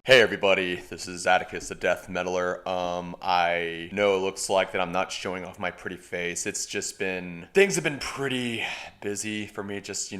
Hey everybody, this is Atticus the Death Meddler. I know it looks like that I'm not showing off my pretty face. It's just things have been pretty busy for me, just,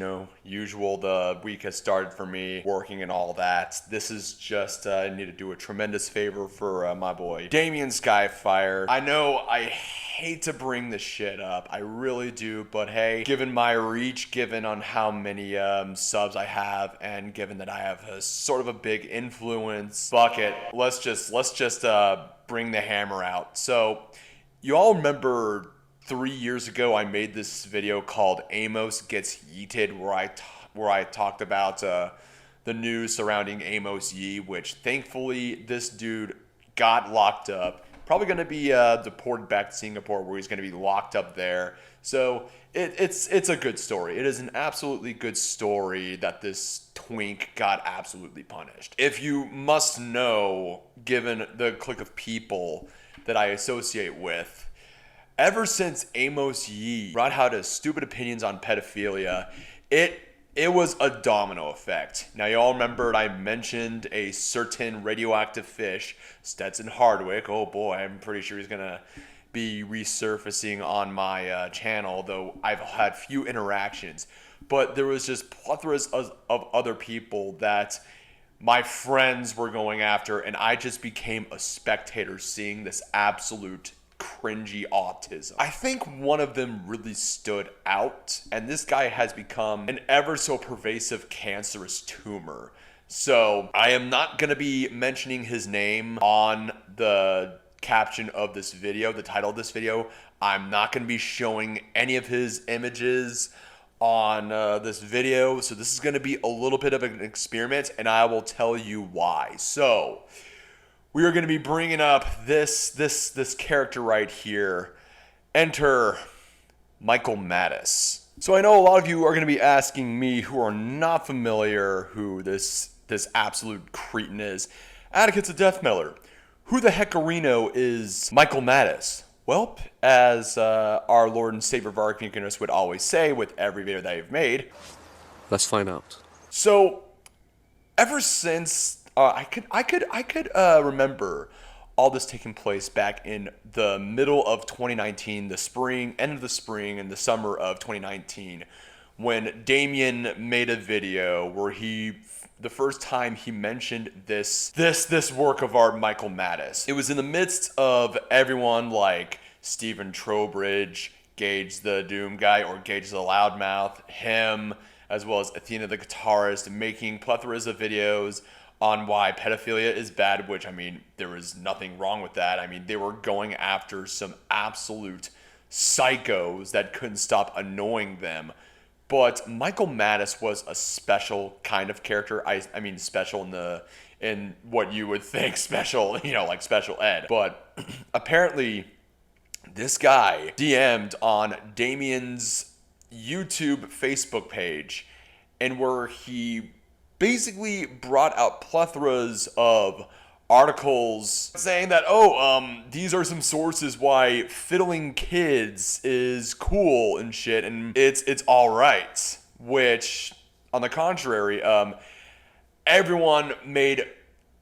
usual. The week has started for me, working and all that. This is just, I need to do a tremendous favor for my boy, Damien Skyfire. I know I hate to bring this shit up, I really do, but hey, given my reach, given on how many subs I have, and given that I have a sort of a big influence, fuck it, let's just bring the hammer out. So you all remember 3 years ago I made this video called Amos Gets Yeeted, where I talked about the news surrounding Amos Yee, which thankfully this dude got locked up. Probably going to be deported back to Singapore, where he's going to be locked up there. So it's a good story. It is an absolutely good story that this twink got absolutely punished. If you must know, given the clique of people that I associate with, ever since Amos Yee brought out his stupid opinions on pedophilia, it was a domino effect. Now, you all remembered I mentioned a certain radioactive fish, Stetson Hardwick. Oh boy, I'm pretty sure he's going to be resurfacing on my channel, though I've had few interactions. But there was just plethora of other people that my friends were going after, and I just became a spectator seeing this absolute cringy autism. I think one of them really stood out, and this guy has become an ever so pervasive cancerous tumor. So I am not going to be mentioning his name on the caption of this video, the title of this video. I'm not going to be showing any of his images on this video, so this is going to be a little bit of an experiment, and I will tell you why. So we are going to be bringing up this character right here. Enter Michael Mattis. So I know a lot of you are going to be asking me, who are not familiar, who this absolute cretin is. Atticus the Death Meddler. Who the heckarino is Michael Mattis? Well, as our Lord and Savior Varkinus would always say with every video that I've made, let's find out. So ever since I could remember all this taking place back in the middle of 2019, the spring, end of the spring, and the summer of 2019, when Damien made a video where the first time he mentioned this work of art, Michael Mattis. It was in the midst of everyone like Stephen Trowbridge, Gage the Doom guy, or Gage the Loudmouth, him, as well as Athena the guitarist, making plethoras of videos on why pedophilia is bad, which, I mean, there was nothing wrong with that. I mean, they were going after some absolute psychos that couldn't stop annoying them. But Michael Mattis was a special kind of character. I mean, special in what you would think special, like special ed. But apparently, this guy DM'd on Damien's YouTube Facebook page, and where he basically brought out plethoras of articles saying that, these are some sources why fiddling kids is cool and shit, and it's all right. Which, on the contrary, everyone made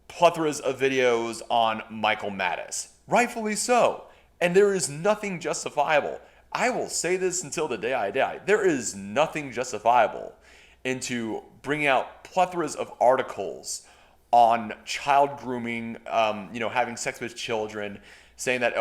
plethoras of videos on Michael Mattis, rightfully so, and there is nothing justifiable. I will say this until the day I die. There is nothing justifiable into bringing out plethoras of articles on child grooming, having sex with children, saying that,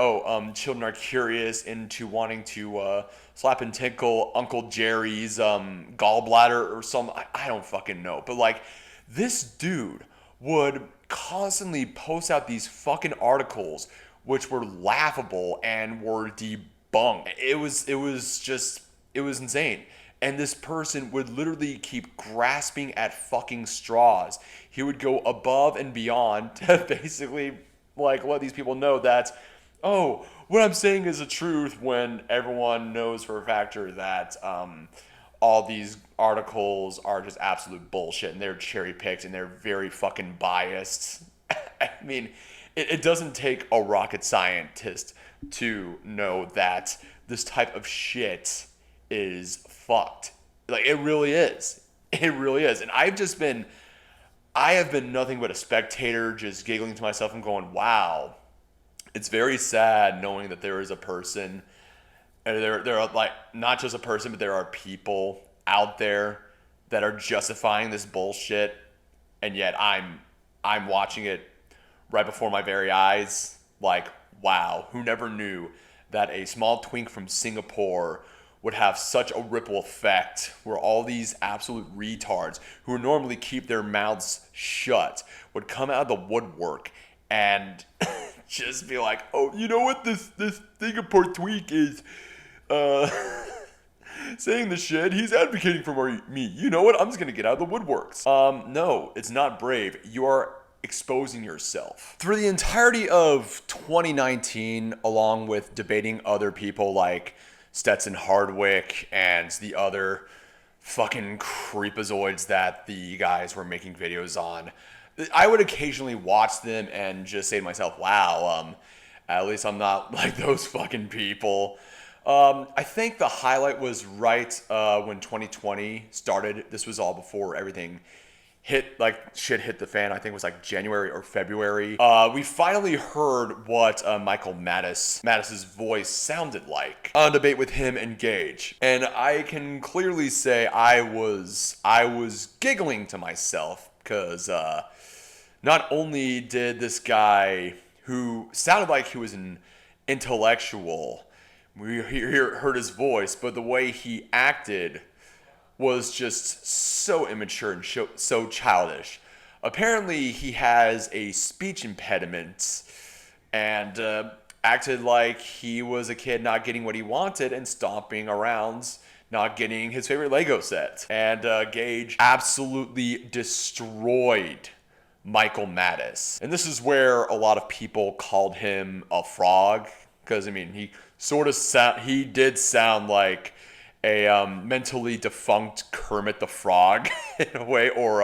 children are curious into wanting to slap and tickle Uncle Jerry's gallbladder or something. I don't fucking know. But, like, this dude would constantly post out these fucking articles which were laughable and were debunked. It was insane. And this person would literally keep grasping at fucking straws. He would go above and beyond to basically, like, let these people know that, what I'm saying is the truth, when everyone knows for a factor that all these articles are just absolute bullshit, and they're cherry picked, and they're very fucking biased. I mean, it doesn't take a rocket scientist to know that this type of shit is fucked. Like, it really is. It really is. And I have been nothing but a spectator, just giggling to myself and going, wow, it's very sad knowing that there is a person, and there are like not just a person, but there are people out there that are justifying this bullshit, and yet I'm watching it right before my very eyes. Like, wow, who never knew that a small twink from Singapore would have such a ripple effect where all these absolute retards who normally keep their mouths shut would come out of the woodwork and just be like, oh, you know what this Singapore twink is saying the shit, he's advocating for me. You know what? I'm just gonna get out of the woodworks. No, it's not brave. You are exposing yourself. Through the entirety of 2019, along with debating other people like Stetson Hardwick and the other fucking creepazoids that the guys were making videos on, I would occasionally watch them and just say to myself, wow, at least I'm not like those fucking people. I think the highlight was right when 2020 started. This was all before everything shit hit the fan. I think it was like January or February. We finally heard what Michael Mattis's voice sounded like on a debate with him and Gage. And I can clearly say I was giggling to myself because not only did this guy who sounded like he was an intellectual, we heard his voice, but the way he acted was just so immature and so childish. Apparently, he has a speech impediment and acted like he was a kid not getting what he wanted and stomping around not getting his favorite Lego set. And Gage absolutely destroyed Michael Mattis. And this is where a lot of people called him a frog, because I mean, he did sound like a mentally defunct Kermit the Frog in a way, or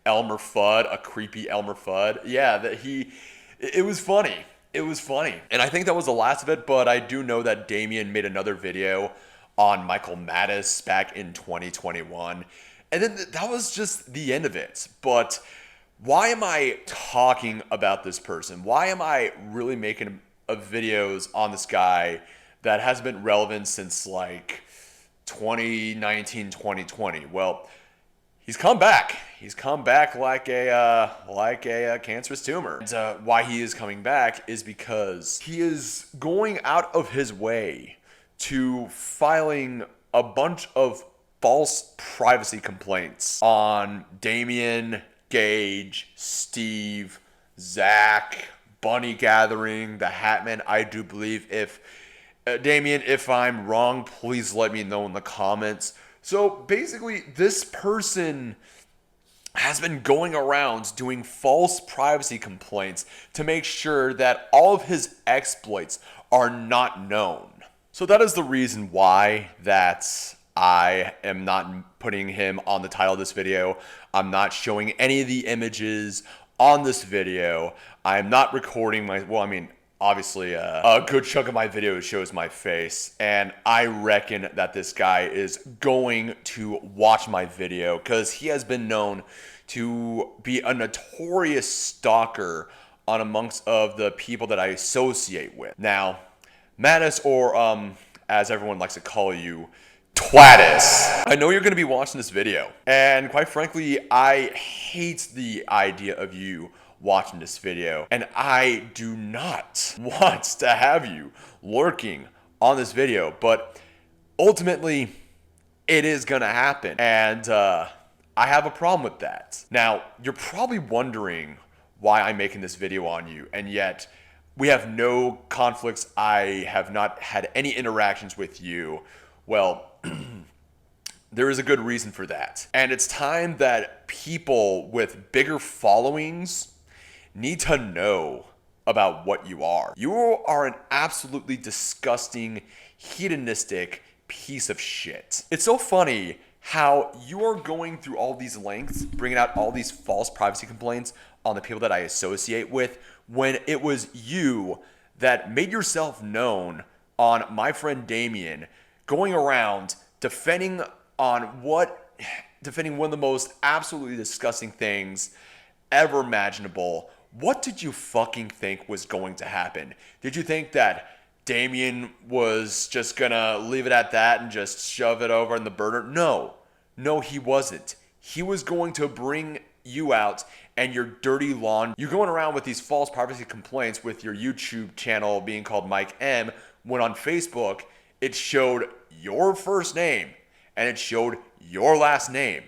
Elmer Fudd, a creepy Elmer Fudd. Yeah, it was funny. It was funny. And I think that was the last of it, but I do know that Damien made another video on Michael Mattis back in 2021. And then that was just the end of it. But why am I talking about this person? Why am I really making videos on this guy that has been relevant since like 2019, 2020? Well, he's come back. He's come back like a cancerous tumor. And why he is coming back is because he is going out of his way to filing a bunch of false privacy complaints on Damien, Gage, Steve, Zach, Bunny Gathering, the Hatman. I do believe if Damien, if I'm wrong, please let me know in the comments. So basically, this person has been going around doing false privacy complaints to make sure that all of his exploits are not known. So that is the reason why that I am not putting him on the title of this video. I'm not showing any of the images on this video. I'm not recording obviously a good chunk of my video shows my face, and I reckon that this guy is going to watch my video because he has been known to be a notorious stalker on amongst of the people that I associate with. Now, Mattis, or as everyone likes to call you, Twattis, I know you're going to be watching this video, and quite frankly, I hate the idea of you watching this video, and I do not want to have you lurking on this video, but ultimately it is gonna happen, and I have a problem with that. Now, you're probably wondering why I'm making this video on you, and yet we have no conflicts. I have not had any interactions with you. Well, there is a good reason for that, and it's time that people with bigger followings need to know about what you are. You are an absolutely disgusting, hedonistic piece of shit. It's so funny how you are going through all these lengths, bringing out all these false privacy complaints on the people that I associate with, when it was you that made yourself known on my friend Damien, going around defending on what defending one of the most absolutely disgusting things ever imaginable. What did you fucking think was going to happen? Did you think that Damien was just gonna leave it at that and just shove it over in the burner? No. No, he wasn't. He was going to bring you out and your dirty lawn. You're going around with these false privacy complaints with your YouTube channel being called Mike M, when on Facebook it showed your first name and it showed your last name.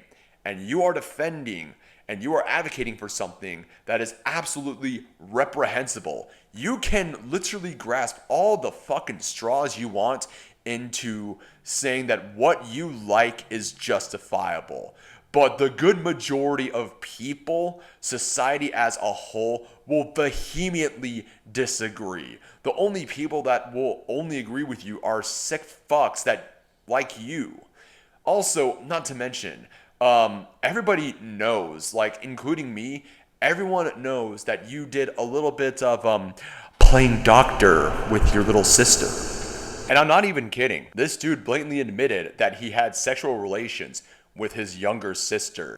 And you are defending and you are advocating for something that is absolutely reprehensible. You can literally grasp all the fucking straws you want into saying that what you like is justifiable. But the good majority of people, society as a whole, will vehemently disagree. The only people that will only agree with you are sick fucks that like you. Also, not to mention, everybody knows, like including me, everyone knows that you did a little bit of playing doctor with your little sister. And I'm not even kidding. This dude blatantly admitted that he had sexual relations with his younger sister.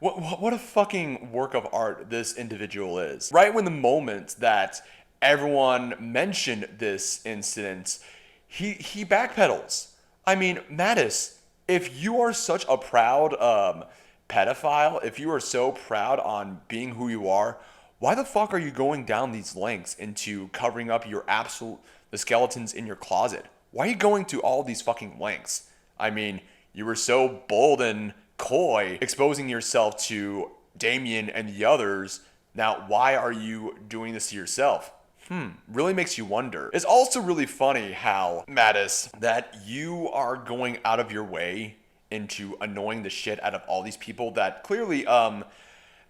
What a fucking work of art this individual is. Right when the moment that everyone mentioned this incident, he backpedals. I mean, Mattis, if you are such a proud pedophile, if you are so proud on being who you are, why the fuck are you going down these lengths into covering up the skeletons in your closet? Why are you going to all these fucking lengths? I mean, you were so bold and coy exposing yourself to Damien and the others. Now, why are you doing this to yourself? Really makes you wonder. It's also really funny how, Mattis, that you are going out of your way into annoying the shit out of all these people that clearly,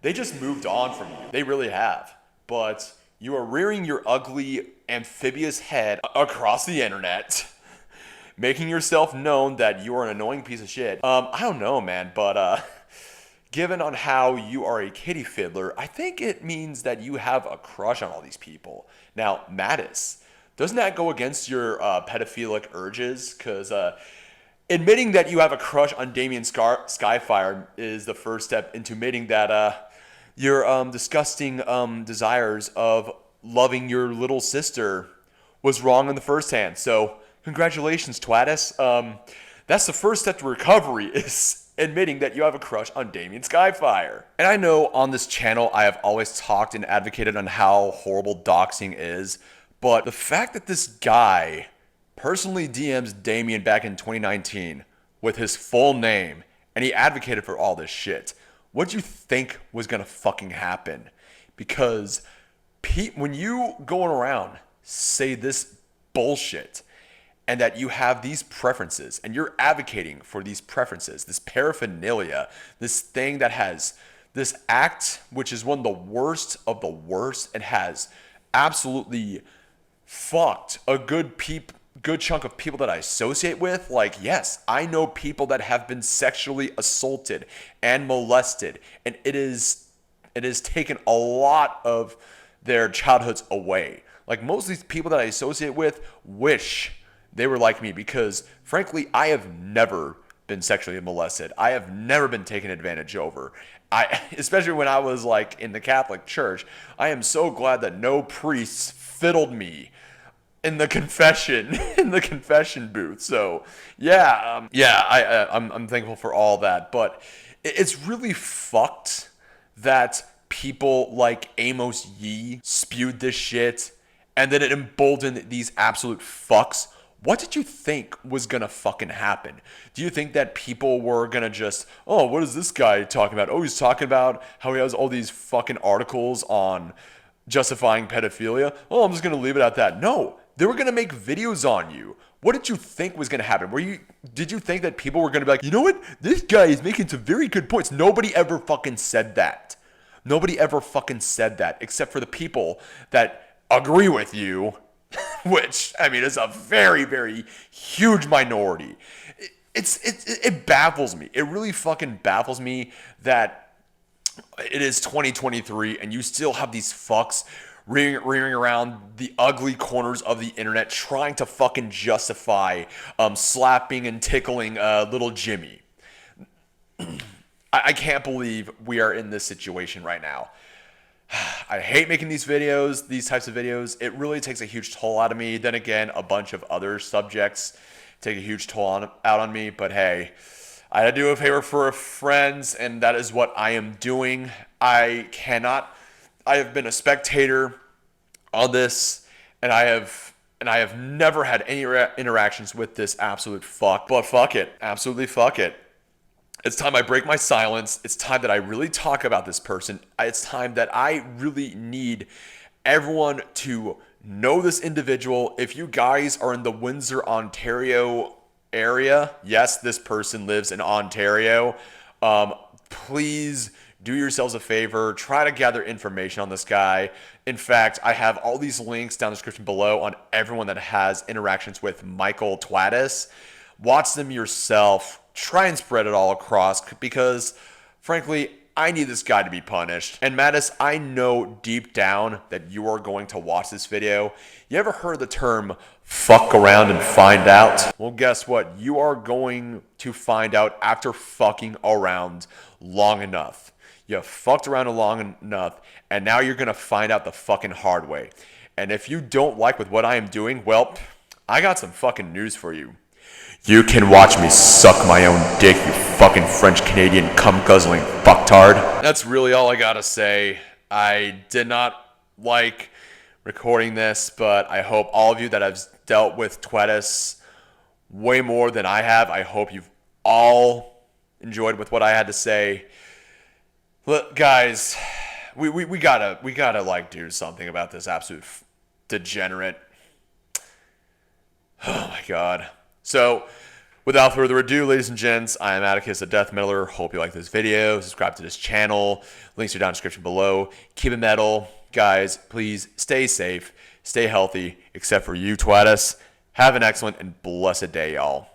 they just moved on from you. They really have. But you are rearing your ugly amphibious head across the internet, making yourself known that you are an annoying piece of shit. I don't know, man, but given on how you are a kitty fiddler, I think it means that you have a crush on all these people. Now, Mattis, doesn't that go against your pedophilic urges? Because admitting that you have a crush on Damien Skyfire is the first step into admitting that your disgusting desires of loving your little sister was wrong in the first hand. So, congratulations, Twattis. That's the first step to recovery, is admitting that you have a crush on Damien Skyfire. And I know on this channel I have always talked and advocated on how horrible doxing is, but the fact that this guy personally DMs Damien back in 2019 with his full name and he advocated for all this shit, what do you think was gonna fucking happen? Because when you going around say this bullshit and that you have these preferences and you're advocating for these preferences, this paraphernalia, this thing that has this act, which is one of the worst, and has absolutely fucked a good chunk of people that I associate with. Like, yes, I know people that have been sexually assaulted and molested, and it has taken a lot of their childhoods away. Like, most of these people that I associate with wish they were like me, because frankly, I have never been sexually molested. I have never been taken advantage over. Especially when I was like in the Catholic Church, I am so glad that no priests fiddled me in the confession booth. So I'm thankful for all that. But it's really fucked that people like Amos Yee spewed this shit, and then it emboldened these absolute fucks. What did you think was gonna fucking happen? Do you think that people were gonna just, oh, what is this guy talking about? Oh, he's talking about how he has all these fucking articles on justifying pedophilia. Oh, I'm just gonna leave it at that. No, they were gonna make videos on you. What did you think was gonna happen? Did you think that people were gonna be like, you know what? This guy is making some very good points. Nobody ever fucking said that. Nobody ever fucking said that, except for the people that agree with you, which, I mean, is a very, very huge minority. It baffles me. It really fucking baffles me that it is 2023 and you still have these fucks rearing around the ugly corners of the internet trying to fucking justify slapping and tickling little Jimmy. I can't believe we are in this situation right now. I hate making these videos, these types of videos. It really takes a huge toll out of me. Then again, a bunch of other subjects take a huge toll out on me. But hey, I had to do a favor for friends, and that is what I am doing. I have been a spectator on this, and I have never had any interactions with this absolute fuck. But fuck it, absolutely fuck it. It's time I break my silence. It's time that I really talk about this person. It's time that I really need everyone to know this individual. If you guys are in the Windsor, Ontario area, yes, this person lives in Ontario. Please do yourselves a favor. Try to gather information on this guy. In fact, I have all these links down in the description below on everyone that has interactions with Michael Mattis. Watch them yourself. Try and spread it all across because, frankly, I need this guy to be punished. And Mattis, I know deep down that you are going to watch this video. You ever heard the term fuck around and find out? Well, guess what? You are going to find out after fucking around long enough. You have fucked around long enough, and now you're going to find out the fucking hard way. And if you don't like with what I am doing, well, I got some fucking news for you. You can watch me suck my own dick, you fucking French-Canadian cum-guzzling fucktard. That's really all I gotta say. I did not like recording this, but I hope all of you that have dealt with Mattis way more than I have, I hope you've all enjoyed with what I had to say. Look, guys, we gotta like do something about this absolute degenerate. Oh my god. So, without further ado, ladies and gents, I am Atticus, the Death Metaler. Hope you like this video. Subscribe to this channel. Links are down in the description below. Keep it metal. Guys, please stay safe, stay healthy, except for you, Mattis. Have an excellent and blessed day, y'all.